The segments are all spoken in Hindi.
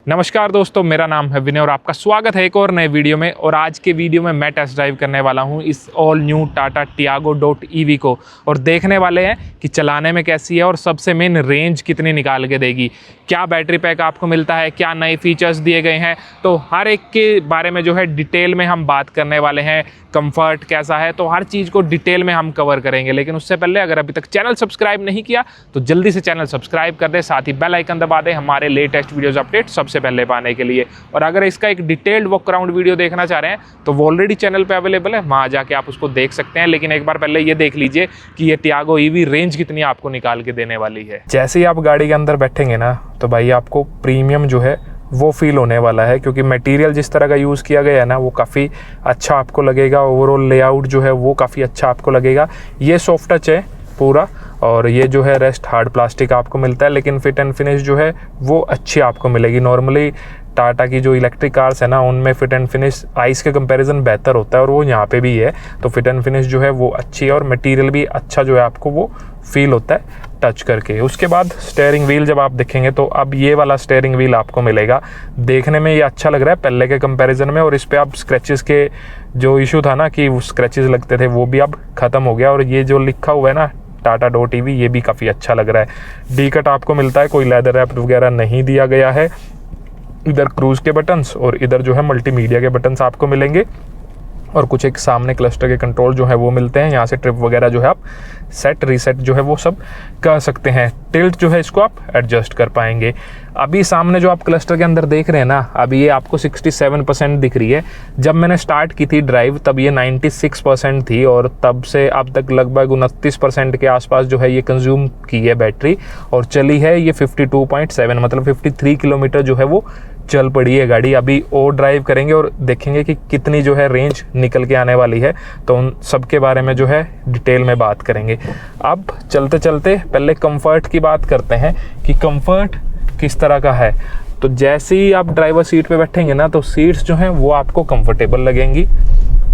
नमस्कार दोस्तों, मेरा नाम है विनय और आपका स्वागत है एक और नए वीडियो में। और आज के वीडियो में मैं टेस्ट ड्राइव करने वाला हूं इस all new Tata Tiago .EV को और देखने वाले हैं कि चलाने में कैसी है और सबसे मेन रेंज कितनी निकाल के देगी, क्या बैटरी पैक आपको मिलता है, क्या नए फीचर्स दिए गए हैं। तो हर एक के बारे में जो है डिटेल में हम बात करने वाले हैं। कंफर्ट कैसा है, तो हर चीज़ को डिटेल में हम कवर करेंगे। लेकिन उससे पहले अगर अभी तक चैनल सब्सक्राइब नहीं किया तो जल्दी से चैनल सब्सक्राइब कर दे, साथ ही बेल आइकन दबा दे हमारे लेटेस्ट वीडियोस अपडेट सबसे पहले पाने के लिए। और अगर इसका एक डिटेल्ड वॉक अराउंड वीडियो देखना चाह रहे हैं तो वो ऑलरेडी चैनल पे अवेलेबल है, वहाँ जाके आप उसको देख सकते हैं। लेकिन एक बार पहले ये देख लीजिए कि ये टियागो EV रेंज कितनी आपको निकाल के देने वाली है। जैसे ही आप गाड़ी के अंदर बैठेंगे ना तो भाई आपको प्रीमियम जो है वो फील होने वाला है, क्योंकि मटेरियल जिस तरह का यूज़ किया गया है ना वो काफ़ी अच्छा आपको लगेगा। ओवरऑल लेआउट जो है वो काफ़ी अच्छा आपको लगेगा। ये सॉफ्ट टच है पूरा और ये जो है रेस्ट हार्ड प्लास्टिक आपको मिलता है, लेकिन फिट एंड फिनिश जो है वो अच्छी आपको मिलेगी। नॉर्मली टाटा की जो इलेक्ट्रिक कार्स है ना उनमें फिट एंड फिनिश आइस के कंपैरिजन बेहतर होता है और वो यहाँ पे भी है। तो फिट एंड फिनिश जो है वो अच्छी है और मटेरियल भी अच्छा जो है आपको वो फील होता है टच करके। उसके बाद स्टीयरिंग व्हील जब आप देखेंगे तो अब ये वाला स्टीयरिंग व्हील आपको मिलेगा। देखने में ये अच्छा लग रहा है पहले के कंपैरिजन में, और इस पर अब स्क्रैचेस के जो इशू था ना कि स्क्रैचेस लगते थे वो भी अब ख़त्म हो गया। और ये जो लिखा हुआ है ना टाटा .EV ये भी काफ़ी अच्छा लग रहा है। डी कट आपको मिलता है, कोई लेदर रैप वगैरह नहीं दिया गया है। इधर क्रूज़ के बटन्स और इधर जो है मल्टीमीडिया के बटन्स आपको मिलेंगे और कुछ एक सामने क्लस्टर के कंट्रोल जो है वो मिलते हैं। यहाँ से ट्रिप वगैरह जो है आप सेट रीसेट जो है वो सब कर सकते हैं। टिल्ट जो है इसको आप एडजस्ट कर पाएंगे। अभी सामने जो आप क्लस्टर के अंदर देख रहे हैं ना, अभी ये आपको 67% दिख रही है। जब मैंने स्टार्ट की थी ड्राइव तब ये 96% थी और तब से अब तक लगभग 29% के आसपास जो है ये कंज्यूम की है बैटरी और चली है ये 52.7 मतलब 53 किलोमीटर जो है वो चल पड़ी है गाड़ी। अभी और ड्राइव करेंगे और देखेंगे कि कितनी जो है रेंज निकल के आने वाली है, तो उन सब के बारे में जो है डिटेल में बात करेंगे। अब चलते चलते पहले कंफर्ट की बात करते हैं कि कंफर्ट किस तरह का है। तो जैसे ही आप ड्राइवर सीट पे बैठेंगे ना तो सीट्स जो हैं वो आपको कंफर्टेबल लगेंगी।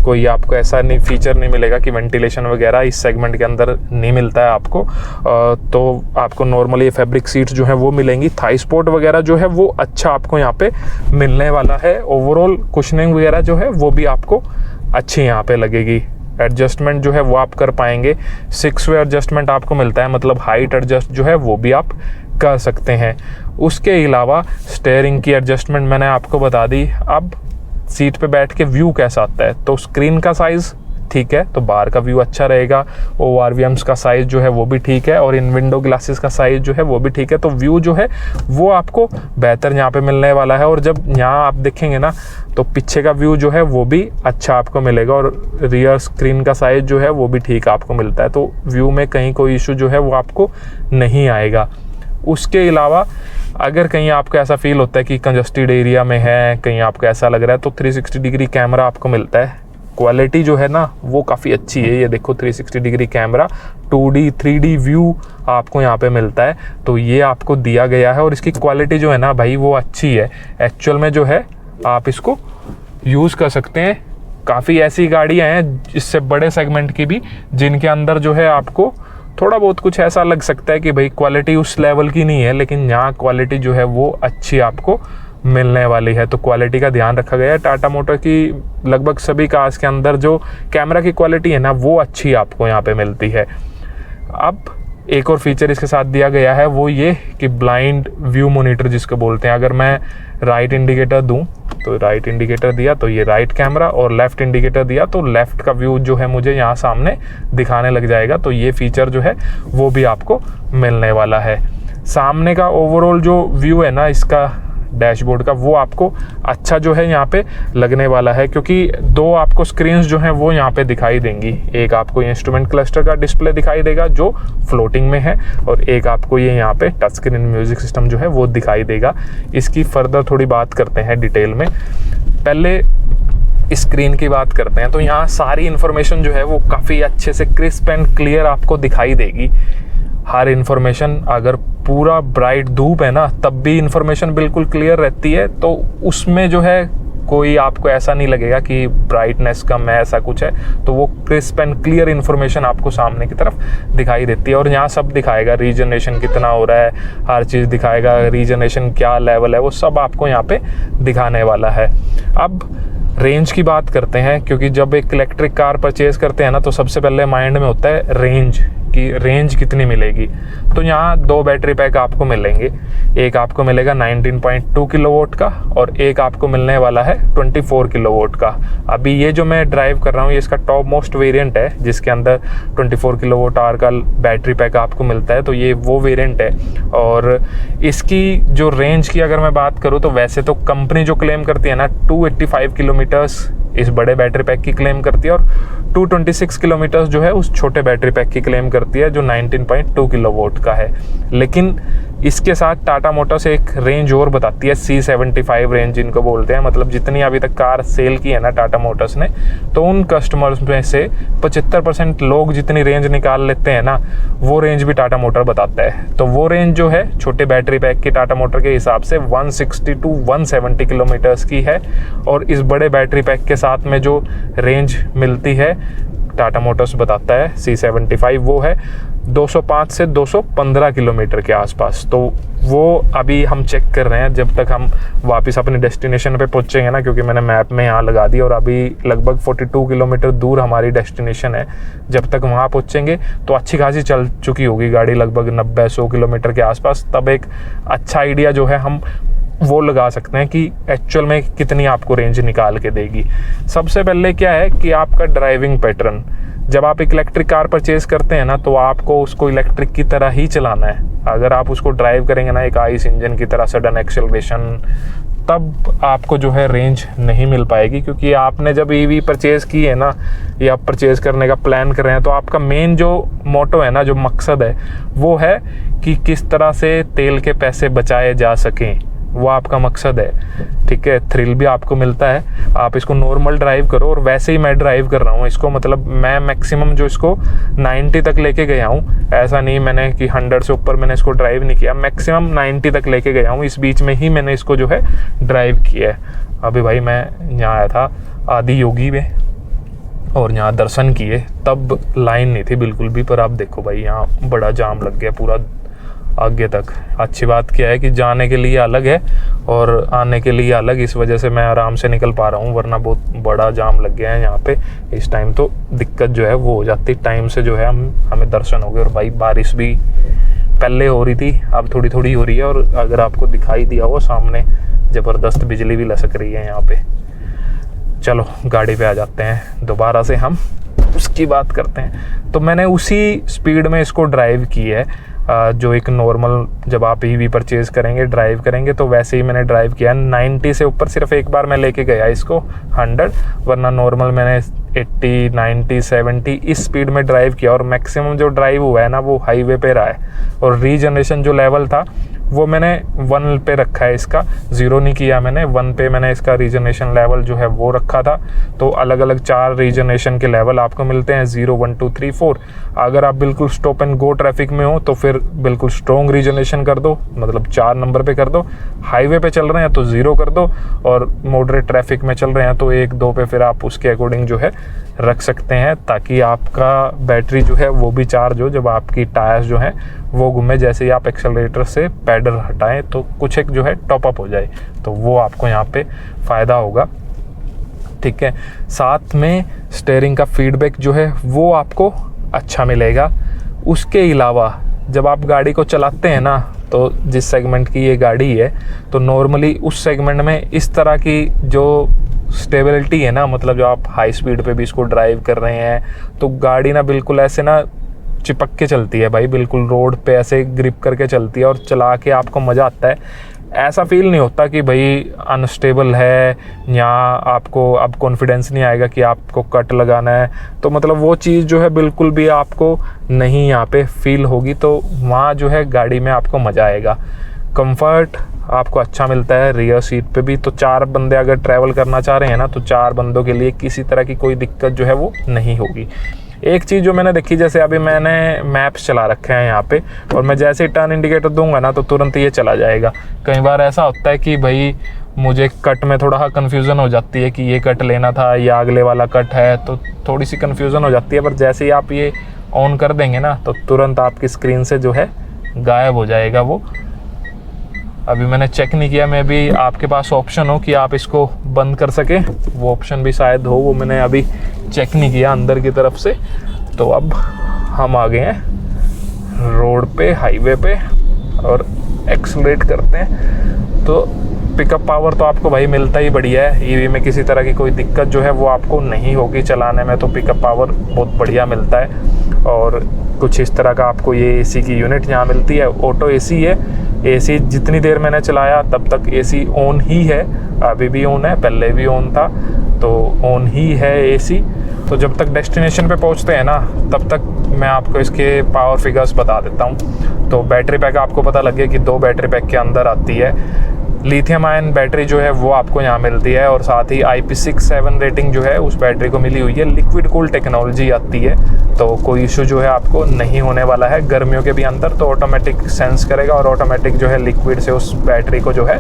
कोई आपको ऐसा नहीं फीचर नहीं मिलेगा कि वेंटिलेशन वगैरह इस सेगमेंट के अंदर नहीं मिलता है आपको। तो आपको नॉर्मली फैब्रिक सीट्स जो है वो मिलेंगी। थाई सपोर्ट वगैरह जो है वो अच्छा आपको यहाँ पे मिलने वाला है। ओवरऑल कुशनिंग वगैरह जो है वो भी आपको अच्छी यहाँ पे लगेगी। एडजस्टमेंट जो है वो आप कर पाएंगे। 6 वे एडजस्टमेंट आपको मिलता है, मतलब हाइट एडजस्ट जो है वो भी आप कर सकते हैं। उसके अलावा स्टीयरिंग की एडजस्टमेंट मैंने आपको बता दी। अब सीट पे बैठ के व्यू कैसा आता है, तो स्क्रीन का साइज़ ठीक है तो बाहर का व्यू अच्छा रहेगा। ORVMs का साइज़ जो है वो भी ठीक है और इन विंडो ग्लासेस का साइज़ जो है वो भी ठीक है। तो व्यू जो है वो आपको बेहतर यहाँ पे मिलने वाला है। और जब यहाँ आप देखेंगे ना तो पीछे का व्यू जो है वो भी अच्छा आपको मिलेगा और रियर स्क्रीन का साइज़ जो है वो भी ठीक आपको मिलता है। तो व्यू में कहीं कोई इशू जो है वो आपको नहीं आएगा। उसके अलावा अगर कहीं आपको ऐसा फील होता है कि कंजस्टेड एरिया में है, कहीं आपको ऐसा लग रहा है तो 360 डिग्री कैमरा आपको मिलता है। क्वालिटी जो है ना वो काफ़ी अच्छी है। ये देखो 360 degree camera 2D 3D view आपको यहाँ पे मिलता है, तो ये आपको दिया गया है। और इसकी क्वालिटी जो है ना भाई वो अच्छी है। एक्चुअल में जो है आप इसको यूज़ कर सकते हैं। काफ़ी ऐसी गाड़ियाँ हैं इससे बड़े सेगमेंट की भी जिनके अंदर जो है आपको थोड़ा बहुत कुछ ऐसा लग सकता है कि भाई क्वालिटी उस लेवल की नहीं है, लेकिन यहाँ क्वालिटी जो है वो अच्छी आपको मिलने वाली है। तो क्वालिटी का ध्यान रखा गया है। टाटा मोटर की लगभग सभी कार्स के अंदर जो कैमरा की क्वालिटी है ना वो अच्छी आपको यहाँ पे मिलती है। अब एक और फीचर इसके साथ दिया गया है वो ये कि ब्लाइंड व्यू मॉनिटर जिसको बोलते हैं। अगर मैं राइट इंडिकेटर दूं तो राइट इंडिकेटर दिया तो ये राइट कैमरा, और लेफ़्ट इंडिकेटर दिया तो लेफ़्ट का व्यू जो है मुझे यहाँ सामने दिखाने लग जाएगा। तो ये फीचर जो है वो भी आपको मिलने वाला है। सामने का ओवरऑल जो व्यू है ना इसका डैशबोर्ड का वो आपको अच्छा जो है यहाँ पे लगने वाला है, क्योंकि दो आपको स्क्रीन्स जो हैं वो यहाँ पे दिखाई देंगी। एक आपको इंस्ट्रूमेंट क्लस्टर का डिस्प्ले दिखाई देगा जो फ्लोटिंग में है, और एक आपको ये यहाँ पे टच स्क्रीन म्यूजिक सिस्टम जो है वो दिखाई देगा। इसकी फर्दर थोड़ी बात करते हैं डिटेल में। पहले स्क्रीन की बात करते हैं तो यहाँ सारी इन्फॉर्मेशन जो है वो काफ़ी अच्छे से क्रिस्प एंड क्लियर आपको दिखाई देगी। हर इन्फॉर्मेशन, अगर पूरा ब्राइट धूप है ना तब भी इन्फॉर्मेशन बिल्कुल क्लियर रहती है, तो उसमें जो है कोई आपको ऐसा नहीं लगेगा कि ब्राइटनेस कम है, ऐसा कुछ है। तो वो क्रिस्प एंड क्लियर इन्फॉर्मेशन आपको सामने की तरफ दिखाई देती है। और यहाँ सब दिखाएगा, रीजनरेशन कितना हो रहा है, हर चीज़ दिखाएगा, रीजनरेशन क्या लेवल है, वो सब आपको यहाँ पे दिखाने वाला है। अब रेंज की बात करते हैं, क्योंकि जब एक इलेक्ट्रिक कार परचेज़ करते हैं ना, तो सबसे पहले माइंड में होता है रेंज की, रेंज कितनी मिलेगी। तो यहाँ 2 बैटरी पैक आपको मिलेंगे, एक आपको मिलेगा 19.2 किलोवाट का और एक आपको मिलने वाला है 24 किलोवाट का। अभी ये जो मैं ड्राइव कर रहा हूँ, ये इसका टॉप मोस्ट वेरिएंट है, जिसके अंदर 24 किलोवाट आवर का बैटरी पैक आपको मिलता है। तो ये वो वेरिएंट है। और इसकी जो रेंज की अगर मैं बात करूँ, तो वैसे तो कंपनी जो क्लेम करती है ना 285 किलोमीटर्स इस बड़े बैटरी पैक की क्लेम करती है, और 226 किलोमीटर्स जो है उस छोटे बैटरी पैक की क्लेम करती है, जो 19.2 किलोवाट का है। लेकिन इसके साथ टाटा मोटर्स एक रेंज और बताती है, C75 रेंज जिनको बोलते हैं। मतलब जितनी अभी तक कार सेल की है ना टाटा मोटर्स ने, तो उन कस्टमर्स में से 75% लोग जितनी रेंज निकाल लेते हैं ना, वो रेंज भी टाटा मोटर बताता है। तो वो रेंज जो है छोटे बैटरी पैक की टाटा मोटर के हिसाब से 160 to 170 किलोमीटर्स की है। और इस बड़े बैटरी पैक के साथ में जो रेंज मिलती है टाटा मोटर्स बताता है C75, वो है 205 से 215 किलोमीटर के आसपास। तो वो अभी हम चेक कर रहे हैं, जब तक हम वापस अपने डेस्टिनेशन पे पहुंचेंगे ना, क्योंकि मैंने मैप में यहाँ लगा दी और अभी लगभग 42 किलोमीटर दूर हमारी डेस्टिनेशन है। जब तक वहाँ पहुंचेंगे तो अच्छी खासी चल चुकी होगी गाड़ी, लगभग 90-100 किलोमीटर के आसपास। तब एक अच्छा आइडिया जो है हम वो लगा सकते हैं कि एक्चुअल में कितनी आपको रेंज निकाल के देगी। सबसे पहले क्या है कि आपका ड्राइविंग पैटर्न, जब आप एक इलेक्ट्रिक कार परचेज़ करते हैं ना, तो आपको उसको इलेक्ट्रिक की तरह ही चलाना है। अगर आप उसको ड्राइव करेंगे ना एक आइस इंजन की तरह, सडन एक्सेलरेशन, तब आपको जो है रेंज नहीं मिल पाएगी। क्योंकि आपने जब ईवी परचेज़ की है ना, या परचेज़ करने का प्लान कर रहे हैं, तो आपका मेन जो मोटो है ना, जो मकसद है, वो है कि किस तरह से तेल के पैसे बचाए जा सकें, वो आपका मकसद है। ठीक है, थ्रिल भी आपको मिलता है, आप इसको नॉर्मल ड्राइव करो। और वैसे ही मैं ड्राइव कर रहा हूँ इसको, मतलब मैं मैक्सिमम जो इसको 90 तक लेके गया हूँ। ऐसा नहीं मैंने कि 100 से ऊपर मैंने इसको ड्राइव नहीं किया, मैक्सिमम 90 तक लेके गया हूँ। इस बीच में ही मैंने इसको जो है ड्राइव किया है। अभी भाई मैं यहाँ आया था आदि योगी में और यहाँ दर्शन किए, तब लाइन नहीं थी बिल्कुल भी, पर आप देखो भाई यहाँ बड़ा जाम लग गया पूरा आगे तक। अच्छी बात क्या है कि जाने के लिए अलग है और आने के लिए अलग, इस वजह से मैं आराम से निकल पा रहा हूँ, वरना बहुत बड़ा जाम लग गया है यहाँ पे। इस टाइम तो दिक्कत जो है वो हो जाती, टाइम से जो है हमें दर्शन हो गए। और भाई बारिश भी पहले हो रही थी, अब थोड़ी थोड़ी हो रही है। और अगर आपको दिखाई दिया हो सामने, ज़बरदस्त बिजली भी लसक रही है यहाँ पे। चलो गाड़ी पे आ जाते हैं, दोबारा से हम उसकी बात करते हैं। तो मैंने उसी स्पीड में इसको ड्राइव की है जो एक नॉर्मल, जब आप ईवी परचेज़ करेंगे, ड्राइव करेंगे, तो वैसे ही मैंने ड्राइव किया। 90 से ऊपर सिर्फ एक बार मैं लेके गया इसको 100, वरना नॉर्मल मैंने 80, 90, 70 इस स्पीड में ड्राइव किया। और मैक्सिमम जो ड्राइव हुआ है ना, वो हाईवे पे रहा है। और रीजनरेशन जो लेवल था वो मैंने 1 पे रखा है, इसका 0 नहीं किया मैंने, 1 पे मैंने इसका रीजनरेशन लेवल जो है वो रखा था। तो अलग अलग 4 रीजनरेशन के लेवल आपको मिलते हैं, 0, 1, 2, 3, 4। अगर आप बिल्कुल स्टॉप एंड गो ट्रैफिक में हो तो फिर बिल्कुल स्ट्रॉन्ग रीजनरेशन कर दो, मतलब 4 नंबर पे कर दो। हाईवे पे चल रहे हैं तो 0 कर दो, और मॉडरेट ट्रैफिक में चल रहे हैं तो 1, 2 पे फिर आप उसके अकॉर्डिंग जो है रख सकते हैं, ताकि आपका बैटरी जो है वो भी चार्ज हो जब आपकी टायर्स जो हैं वो घूमे। जैसे ही आप एक्सेलरेटर से पैडल हटाएं तो कुछ एक जो है टॉपअप हो जाए, तो वो आपको यहाँ पे फ़ायदा होगा। ठीक है, साथ में स्टीयरिंग का फीडबैक जो है वो आपको अच्छा मिलेगा। उसके अलावा जब आप गाड़ी को चलाते हैं ना, तो जिस सेगमेंट की ये गाड़ी है, तो नॉर्मली उस सेगमेंट में इस तरह की जो स्टेबिलिटी है ना, मतलब जो आप हाई स्पीड पे भी इसको ड्राइव कर रहे हैं, तो गाड़ी ना बिल्कुल ऐसे ना चिपक के चलती है भाई, बिल्कुल रोड पे ऐसे ग्रिप करके चलती है और चला के आपको मज़ा आता है। ऐसा फील नहीं होता कि भाई अनस्टेबल है, यहाँ आपको अब कॉन्फिडेंस नहीं आएगा कि आपको कट लगाना है। तो मतलब वो चीज़ जो है बिल्कुल भी आपको नहीं यहाँ पे फील होगी, तो वहाँ जो है गाड़ी में आपको मज़ा आएगा। कंफर्ट आपको अच्छा मिलता है रियर सीट पे भी। तो 4 बंदे अगर ट्रैवल करना चाह रहे हैं ना, तो 4 बंदों के लिए किसी तरह की कोई दिक्कत जो है वो नहीं होगी। एक चीज़ जो मैंने देखी, जैसे अभी मैंने मैप्स चला रखे हैं यहाँ पे, और मैं जैसे ही टर्न इंडिकेटर दूंगा ना तो तुरंत ये चला जाएगा। कई बार ऐसा होता है कि भाई मुझे कट में थोड़ा कन्फ्यूज़न हो जाती है कि ये कट लेना था या अगले वाला कट है, तो थोड़ी सी कन्फ्यूज़न हो जाती है। पर जैसे ही आप ये ऑन कर देंगे ना तो तुरंत आपकी स्क्रीन से जो है गायब हो जाएगा वो। अभी मैंने चेक नहीं किया, मैं भी आपके पास ऑप्शन हो कि आप इसको बंद कर सकें, वो ऑप्शन भी शायद हो, वो मैंने अभी चेक नहीं किया अंदर की तरफ से। तो अब हम आ गए हैं रोड पे, हाईवे पे, और एक्सलरेट करते हैं। तो पिकअप पावर तो आपको भाई मिलता ही बढ़िया है। ईवी में किसी तरह की कोई दिक्कत जो है वो आपको नहीं होगी चलाने में, तो पिकअप पावर बहुत बढ़िया मिलता है। और कुछ इस तरह का आपको ये एसी की यूनिट यहाँ मिलती है। ऑटो एसी है। एसी जितनी देर मैंने चलाया तब तक एसी ऑन ही है, अभी भी ऑन है, पहले भी ऑन था, तो ऑन ही है एसी। तो जब तक डेस्टिनेशन पे पहुँचते हैं ना तब तक मैं आपको इसके पावर फिगर्स बता देता हूँ। तो बैटरी पैक आपको पता लगे कि 2 बैटरी पैक के अंदर आती है। लिथियम आयन बैटरी जो है वो आपको यहाँ मिलती है, और साथ ही IP67 रेटिंग जो है उस बैटरी को मिली हुई है। लिक्विड कूल टेक्नोलॉजी आती है, तो कोई इशू जो है आपको नहीं होने वाला है। गर्मियों के भी अंदर तो ऑटोमेटिक सेंस करेगा और ऑटोमेटिक जो है लिक्विड से उस बैटरी को जो है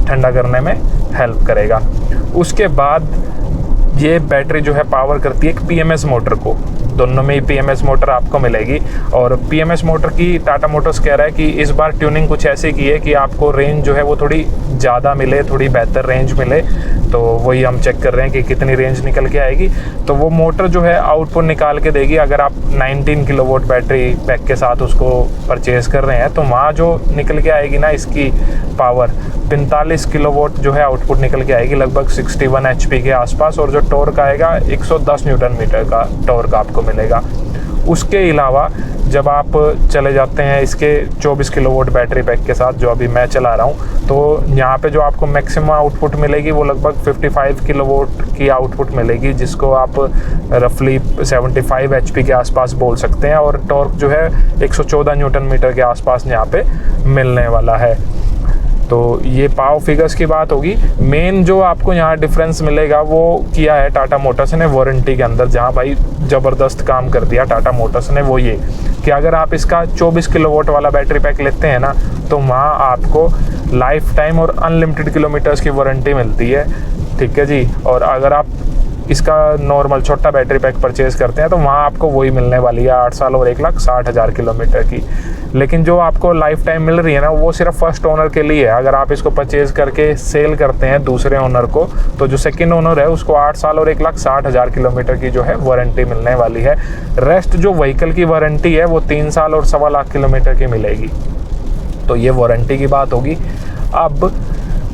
ठंडा करने में हेल्प करेगा। उसके बाद ये बैटरी जो है पावर करती है एक PMS मोटर को। दोनों में ही PMS मोटर आपको मिलेगी। और PMS मोटर की टाटा मोटर्स कह रहा है कि इस बार ट्यूनिंग कुछ ऐसी की है कि आपको रेंज जो है वो थोड़ी ज़्यादा मिले, थोड़ी बेहतर रेंज मिले। तो वही हम चेक कर रहे हैं कि कितनी रेंज निकल के आएगी। तो वो मोटर जो है आउटपुट निकाल के देगी। अगर आप 19 किलोवाट बैटरी पैक के साथ उसको परचेज़ कर रहे हैं तो वहाँ जो निकल के आएगी ना इसकी पावर 45 किलोवाट जो है आउटपुट निकल के आएगी, लगभग 61 HP के आसपास। और जो टॉर्क आएगा 110 न्यूटन मीटर का टॉर्क आपको मिलेगा। उसके अलावा जब आप चले जाते हैं इसके 24 किलोवाट बैटरी पैक के साथ जो अभी मैं चला रहा हूँ, तो यहाँ पे जो आपको मैक्सिमम आउटपुट मिलेगी वो लगभग 55 किलोवाट की आउटपुट मिलेगी, जिसको आप रफली 75 HP के आसपास बोल सकते हैं। और टॉर्क जो है 114 न्यूटन मीटर के आसपास यहाँ पे मिलने वाला है। तो ये पावर फिगर्स की बात होगी। मेन जो आपको यहाँ डिफरेंस मिलेगा वो किया है टाटा मोटर्स ने वारंटी के अंदर, जहाँ भाई ज़बरदस्त काम कर दिया टाटा मोटर्स ने, वो ये कि अगर आप इसका 24 किलोवाट वाला बैटरी पैक लेते हैं ना तो वहाँ आपको लाइफ टाइम और अनलिमिटेड किलोमीटर्स की वारंटी मिलती है। ठीक है जी। और अगर आप इसका नॉर्मल छोटा बैटरी पैक परचेज़ करते हैं तो वहाँ आपको वही मिलने वाली है 8 साल और 1,60,000 किलोमीटर की। लेकिन जो आपको लाइफ टाइम मिल रही है ना वो सिर्फ फर्स्ट ओनर के लिए है। अगर आप इसको परचेज़ करके सेल करते हैं दूसरे ओनर को तो जो सेकंड ओनर है उसको 8 साल और 1,60,000 किलोमीटर की जो है वारंटी मिलने वाली है। रेस्ट जो व्हीकल की वारंटी है वो 3 साल और 1.25 लाख किलोमीटर की मिलेगी। तो ये वारंटी की बात होगी। अब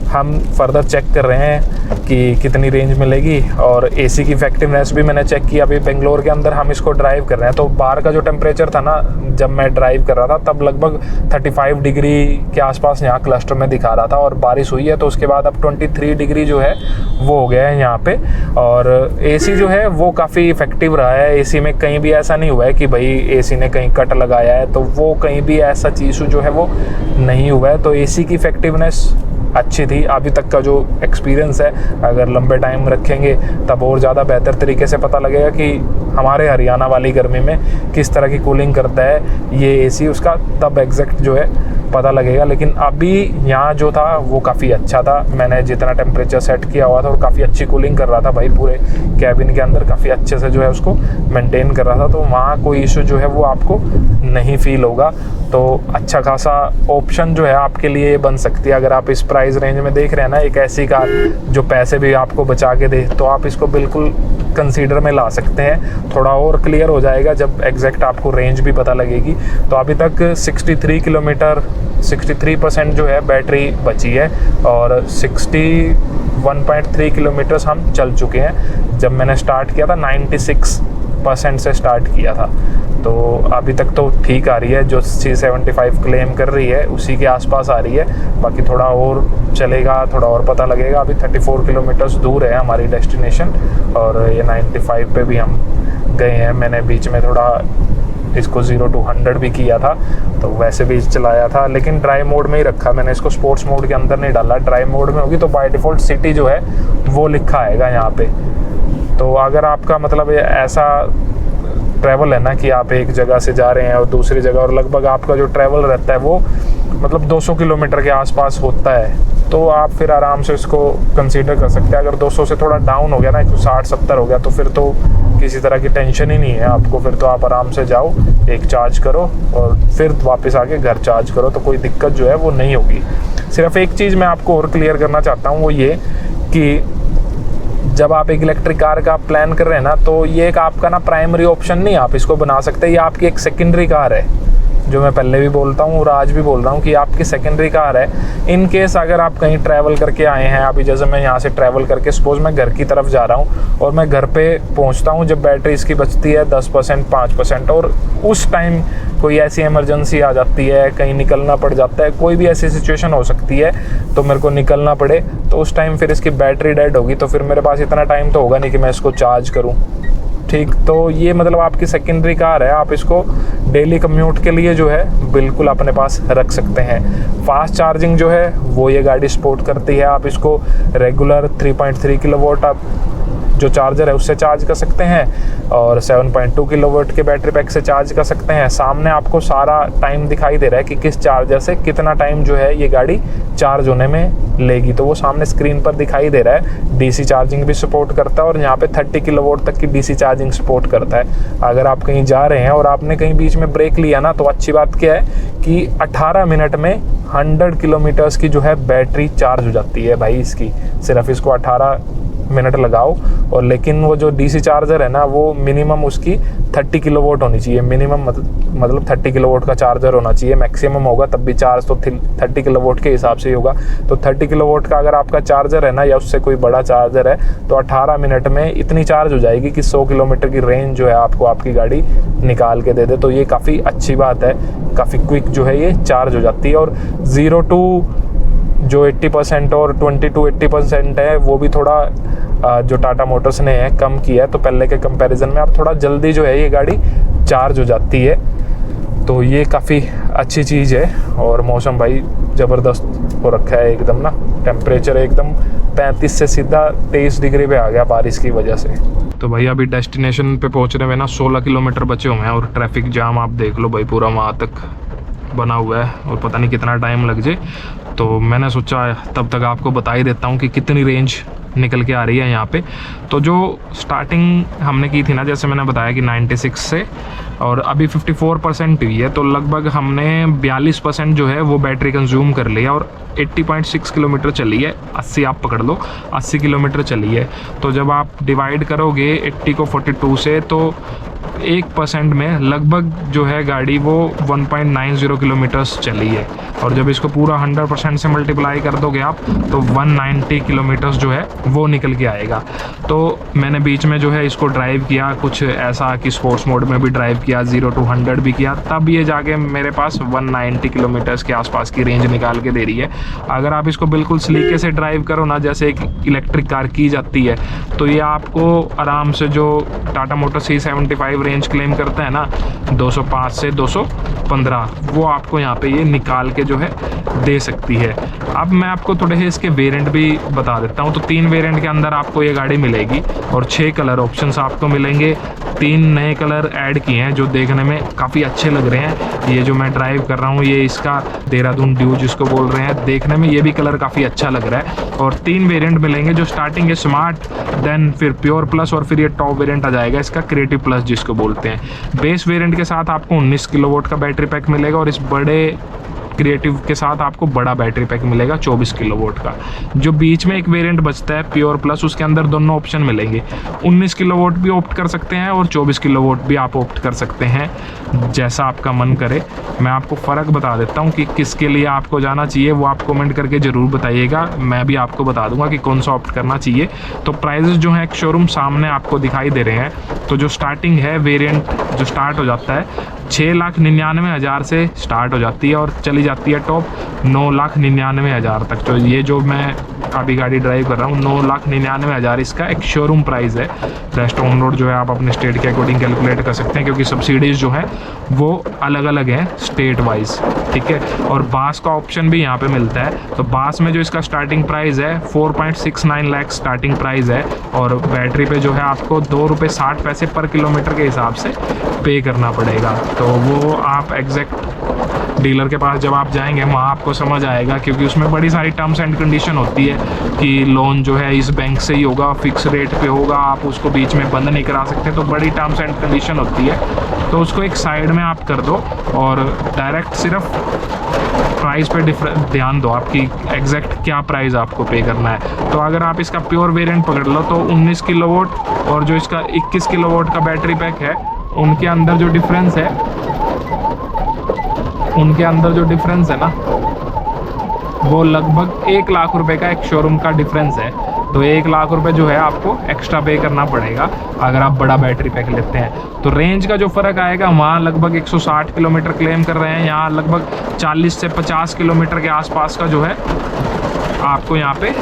हम फर्दर चेक कर रहे हैं कि कितनी रेंज मिलेगी। और एसी की इफेक्टिवनेस भी मैंने चेक किया। अभी बेंगलोर के अंदर हम इसको ड्राइव कर रहे हैं तो बाहर का जो टेम्परेचर था ना जब मैं ड्राइव कर रहा था तब लगभग 35 डिग्री के आसपास यहाँ क्लस्टर में दिखा रहा था, और बारिश हुई है तो उसके बाद अब 23 डिग्री जो है वो हो गया है यहाँ पे। और एसी जो है वो काफ़ी इफेक्टिव रहा है। एसी में कहीं भी ऐसा नहीं हुआ है कि भाई एसी ने कहीं कट लगाया है, तो वो कहीं भी ऐसा चीज़ जो है वो नहीं हुआ है। तो एसी की इफेक्टिवनेस अच्छी थी अभी तक का जो एक्सपीरियंस है। अगर लंबे टाइम रखेंगे तब और ज़्यादा बेहतर तरीके से पता लगेगा कि हमारे हरियाणा वाली गर्मी में किस तरह की कूलिंग करता है ये एसी, उसका तब एग्जैक्ट जो है पता लगेगा। लेकिन अभी यहाँ जो था वो काफ़ी अच्छा था। मैंने जितना टेम्परेचर सेट किया हुआ था और काफ़ी अच्छी कूलिंग कर रहा था भाई, पूरे कैबिन के अंदर काफ़ी अच्छे से जो है उसको मेंटेन कर रहा था। तो वहाँ कोई इशू जो है वो आपको नहीं फील होगा। तो अच्छा खासा ऑप्शन जो है आपके लिए बन सकती है। अगर आप इस प्राइस रेंज में देख रहे हैं ना एक ऐसी कार जो पैसे भी आपको बचा के दे, तो आप इसको बिल्कुल कंसीडर में ला सकते हैं। थोड़ा और क्लियर हो जाएगा जब एग्जैक्ट आपको रेंज भी पता लगेगी। तो अभी तक 63 किलोमीटर 63% जो है बैटरी बची है और 61.3 किलोमीटर्स हम चल चुके हैं। जब मैंने स्टार्ट किया था 96% से स्टार्ट किया था। तो अभी तक तो ठीक आ रही है, जो 375 क्लेम कर रही है उसी के आसपास आ रही है। बाकी थोड़ा और चलेगा, थोड़ा और पता लगेगा। अभी 34 किलोमीटर्स दूर है हमारी डेस्टिनेशन और ये 95 पे भी हम गए हैं। मैंने बीच में थोड़ा इसको 0 to 100 भी किया था, तो वैसे भी चलाया था, लेकिन ड्राइव मोड में ही रखा मैंने इसको, स्पोर्ट्स मोड के अंदर नहीं डाला। ड्राइव मोड में होगी तो बाय डिफ़ॉल्ट सिटी जो है वो लिखा आएगा यहाँ पे। तो अगर आपका मतलब ऐसा ट्रैवल है ना कि आप एक जगह से जा रहे हैं और दूसरी जगह, और लगभग आपका जो ट्रैवल रहता है वो मतलब 200 किलोमीटर के आसपास होता है, तो आप फिर आराम से इसको कंसीडर कर सकते हैं। अगर 200 से थोड़ा डाउन हो गया ना, 160-70 हो गया, तो फिर तो किसी तरह की टेंशन ही नहीं है आपको। फिर तो आप आराम से जाओ, एक चार्ज करो और फिर वापस आके घर चार्ज करो, तो कोई दिक्कत जो है वो नहीं होगी। सिर्फ एक चीज़ मैं आपको और क्लियर करना चाहता हूँ, वो ये कि जब आप एक इलेक्ट्रिक कार का प्लान कर रहे हैं ना, तो ये एक आपका ना प्राइमरी ऑप्शन नहीं आप इसको बना सकते, ये आपकी एक सेकेंडरी कार है, जो मैं पहले भी बोलता हूँ और आज भी बोल रहा हूँ कि आपकी सेकेंडरी कार है। इन केस अगर आप कहीं ट्रैवल करके आए हैं, अभी जैसे मैं यहाँ से ट्रैवल करके सपोज मैं घर की तरफ जा रहा हूँ और मैं घर पे पहुँचता हूँ जब बैटरी इसकी बचती है 10%, 5%, और उस टाइम कोई ऐसी इमरजेंसी आ जाती है, कहीं निकलना पड़ जाता है, कोई भी ऐसी सिचुएशन हो सकती है तो मेरे को निकलना पड़े, तो उस टाइम फिर इसकी बैटरी डेड होगी, तो फिर मेरे पास इतना टाइम तो होगा नहीं कि मैं इसको चार्ज करूँ। ठीक, तो ये मतलब आपकी सेकेंडरी कार है, आप इसको डेली कम्यूट के लिए जो है बिल्कुल अपने पास रख सकते हैं। फास्ट चार्जिंग जो है वो ये गाड़ी सपोर्ट करती है। आप इसको रेगुलर 3.3 किलोवाट आप जो चार्जर है उससे चार्ज कर सकते हैं और 7.2 किलोवाट के बैटरी पैक से चार्ज कर सकते हैं। सामने आपको सारा टाइम दिखाई दे रहा है कि किस चार्जर से कितना टाइम जो है ये गाड़ी चार्ज होने में लेगी, तो वो सामने स्क्रीन पर दिखाई दे रहा है। डीसी चार्जिंग भी सपोर्ट करता है और यहाँ पे 30 किलोवाट तक की डीसी चार्जिंग सपोर्ट करता है। अगर आप कहीं जा रहे हैं और आपने कहीं बीच में ब्रेक लिया ना, तो अच्छी बात क्या है कि 18 मिनट में 100 किलोमीटर्स की जो है बैटरी चार्ज हो जाती है भाई इसकी। सिर्फ इसको 18 मिनट लगाओ, और लेकिन वो जो डीसी चार्जर है ना, वो मिनिमम उसकी 30 किलोवाट होनी चाहिए। मिनिमम मतलब 30 किलोवाट का चार्जर होना चाहिए, मैक्सिमम होगा तब भी चार्ज तो 30 किलोवाट के हिसाब से ही होगा। तो 30 किलोवाट का अगर आपका चार्जर है ना, या उससे कोई बड़ा चार्जर है, तो 18 मिनट में इतनी चार्ज हो जाएगी कि 100 किलोमीटर की रेंज जो है आपको आपकी गाड़ी निकाल के दे दे। तो ये काफ़ी अच्छी बात है, काफ़ी क्विक जो है ये चार्ज हो जाती है। और 0 to जो 80% और 20 to 80% है, वो भी थोड़ा जो टाटा मोटर्स ने है कम किया है, तो पहले के कंपैरिजन में अब थोड़ा जल्दी जो है ये गाड़ी चार्ज हो जाती है। तो ये काफ़ी अच्छी चीज़ है। और मौसम भाई ज़बरदस्त हो रखा है एकदम ना, टेम्परेचर एकदम 35 से सीधा 23 डिग्री पे आ गया बारिश की वजह से। तो भाई अभी डेस्टिनेशन पे पहुंचने में ना 16 किलोमीटर बचे हुए हैं और ट्रैफिक जाम आप देख लो भाई पूरा वहाँ तक बना हुआ है और पता नहीं कितना टाइम लग जाए। तो मैंने सोचा तब तक आपको बता ही देता हूँ कि कितनी रेंज निकल के आ रही है यहाँ पे। तो जो स्टार्टिंग हमने की थी ना, जैसे मैंने बताया कि 96 से, और अभी 54% हुई है, तो लगभग हमने 42% जो है वो बैटरी कंज्यूम कर लिया और 80.6 किलोमीटर चली है। 80 आप पकड़ लो, 80 किलोमीटर चली है। तो जब आप डिवाइड करोगे 80 को 42 से, तो 1% में लगभग जो है गाड़ी वो 1.90 किलोमीटर्स चली है। और जब इसको पूरा 100% से मल्टीप्लाई कर दोगे आप, तो 190 किलोमीटर्स जो है वो निकल के आएगा। तो मैंने बीच में जो है इसको ड्राइव किया कुछ ऐसा कि स्पोर्ट्स मोड में भी ड्राइव किया, 0 to 100 भी किया, तब ये जाके मेरे पास 190 किलोमीटर्स के आसपास की रेंज निकाल के दे रही है। अगर आप इसको बिल्कुल सलीके से ड्राइव करो ना, जैसे एक इलेक्ट्रिक कार की जाती है, तो ये आपको आराम से जो Tata motor C75 range claim करते हैं ना, 205 से 215, वो आपको यहाँ पे ये निकाल के जो है दे सकती है। अब मैं आपको थोड़े से इसके वेरिएंट भी बता देता हूँ। तो 3 वेरिएंट के अंदर आपको ये गाड़ी मिलेगी और 6 कलर ऑप्शंस आपको मिलेंगे। 3 नए कलर ऐड किए हैं जो देखने में काफ़ी अच्छे लग रहे हैं। ये जो मैं ड्राइव कर रहा हूँ, ये इसका देहरादून ड्यू जिसको बोल रहे हैं, देखने में ये भी कलर काफ़ी अच्छा लग रहा है। और 3 वेरिएंट मिलेंगे, जो स्टार्टिंग है स्मार्ट, देन फिर प्योर प्लस, और फिर ये टॉप वेरिएंट आ जाएगा इसका क्रिएटिव प्लस जिसको बोलते हैं। बेस वेरिएंट के साथ आपको 19 किलोवाट का बैटरी पैक मिलेगा और इस बड़े क्रिएटिव के साथ आपको बड़ा बैटरी पैक मिलेगा 24 किलोवाट का। जो बीच में एक वेरिएंट बचता है प्योर प्लस, उसके अंदर दोनों ऑप्शन मिलेंगे। 19 किलोवाट भी ऑप्ट कर सकते हैं और 24 किलोवाट भी आप ऑप्ट कर सकते हैं, जैसा आपका मन करे। मैं आपको फ़र्क बता देता हूँ कि किसके लिए आपको जाना चाहिए, वो आप कमेंट करके ज़रूर बताइएगा। मैं भी आपको बता दूंगा कि कौन सा ऑप्ट करना चाहिए। तो प्राइजेस जो हैं एक शोरूम सामने आपको दिखाई दे रहे हैं। तो जो स्टार्टिंग है वेरिएंट जो स्टार्ट हो जाता है 6,99,000 से स्टार्ट हो जाती है और चली जाती है टॉप 9,99,000 तक। तो ये जो मैं अभी गाड़ी ड्राइव कर रहा हूँ 9,99,000 इसका एक शोरूम प्राइस है। रेस्ट ऑन रोड जो है आप अपने स्टेट के अकॉर्डिंग कैलकुलेट कर सकते हैं, क्योंकि सब्सिडीज़ जो है वो अलग अलग हैं स्टेट वाइज, ठीक है। और बास का ऑप्शन भी यहाँ पे मिलता है। तो बास में जो इसका स्टार्टिंग प्राइस है 4.69 लाख स्टार्टिंग प्राइस है, और बैटरी पे जो है आपको ₹2.60 पर किलोमीटर के हिसाब से पे करना पड़ेगा। तो वो आप एग्जैक्ट डीलर के पास जब आप जाएंगे वहाँ आपको समझ आएगा, क्योंकि उसमें बड़ी सारी टर्म्स एंड कंडीशन होती है कि लोन जो है इस बैंक से ही होगा, फिक्स रेट पे होगा, आप उसको बीच में बंद नहीं करा सकते। तो बड़ी टर्म्स एंड कंडीशन होती है, तो उसको एक साइड में आप कर दो और डायरेक्ट सिर्फ प्राइस पे ध्यान दो, आपकी एग्जैक्ट क्या प्राइस आपको पे करना है। तो अगर आप इसका प्योर वेरिएंट पकड़ लो तो 19 किलोवाट और जो इसका 21 किलोवाट का बैटरी पैक है, उनके अंदर जो डिफरेंस है ना, वो लगभग 1 लाख रुपए का एक शोरूम का डिफरेंस है। तो 1 लाख रुपए जो है आपको एक्स्ट्रा पे करना पड़ेगा अगर आप बड़ा बैटरी पैक लेते हैं। तो रेंज का जो फ़र्क आएगा, वहाँ लगभग 160 किलोमीटर क्लेम कर रहे हैं, यहाँ लगभग 40 से 50 किलोमीटर के आसपास का जो है आपको यहाँ पे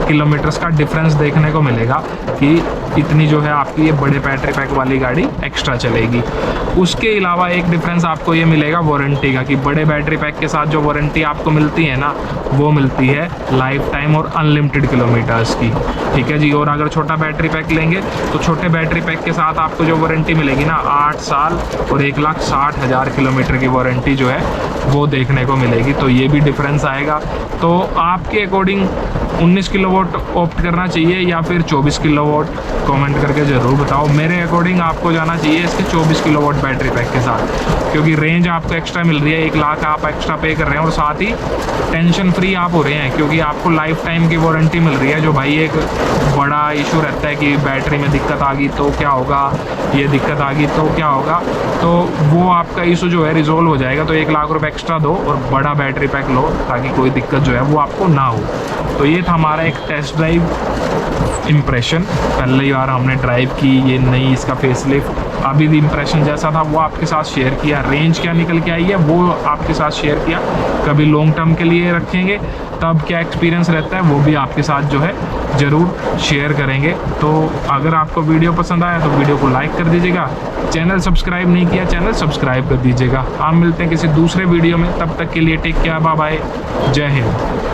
किलोमीटर्स का डिफरेंस देखने को मिलेगा कि इतनी जो है आपकी ये बड़े बैटरी पैक वाली गाड़ी एक्स्ट्रा चलेगी। उसके अलावा एक डिफरेंस आपको ये मिलेगा वारंटी का, कि बड़े बैटरी पैक के साथ जो वारंटी आपको मिलती है ना, वो मिलती है लाइफ टाइम और अनलिमिटेड किलोमीटर्स की, ठीक है जी। और अगर छोटा बैटरी पैक लेंगे तो छोटे बैटरी पैक के साथ आपको जो वारंटी मिलेगी ना, 8 साल और 1,60,000 किलोमीटर की वारंटी जो है वो देखने को मिलेगी। तो ये भी डिफरेंस आएगा। तो आपके अकॉर्डिंग 19 किलोवाट ऑप्ट करना चाहिए या फिर 24 किलोवाट, कमेंट करके ज़रूर बताओ। मेरे अकॉर्डिंग आपको जाना चाहिए इसके 24 किलोवाट बैटरी पैक के साथ, क्योंकि रेंज आपको एक्स्ट्रा मिल रही है, 1 लाख आप एक्स्ट्रा पे कर रहे हैं और साथ ही टेंशन फ्री आप हो रहे हैं, क्योंकि आपको लाइफ टाइम की वारंटी मिल रही है। जो भाई एक बड़ा इशू रहता है कि बैटरी में दिक्कत आ गई तो क्या होगा, ये दिक्कत आ गई तो क्या होगा, तो वो आपका इशू जो है रिजोल्व हो जाएगा। तो 1 लाख रुपए एक्स्ट्रा दो और बड़ा बैटरी पैक लो, ताकि कोई दिक्कत जो है वो आपको ना हो। तो ये था हमारा एक टेस्ट ड्राइव इम्प्रेशन। पहली बार हमने ड्राइव की ये नई इसका फेसलिफ्ट, अभी भी इम्प्रेशन जैसा था वो आपके साथ शेयर किया। रेंज क्या निकल के आई है वो आपके साथ शेयर किया। कभी लॉन्ग टर्म के लिए रखेंगे तब क्या एक्सपीरियंस रहता है वो भी आपके साथ जो है ज़रूर शेयर करेंगे। तो अगर आपको वीडियो पसंद आया तो वीडियो को लाइक कर दीजिएगा, चैनल सब्सक्राइब नहीं किया चैनल सब्सक्राइब कर दीजिएगा। आप मिलते हैं किसी दूसरे वीडियो में, तब तक के लिए टेक केयर, बाय बाय, जय हिंद।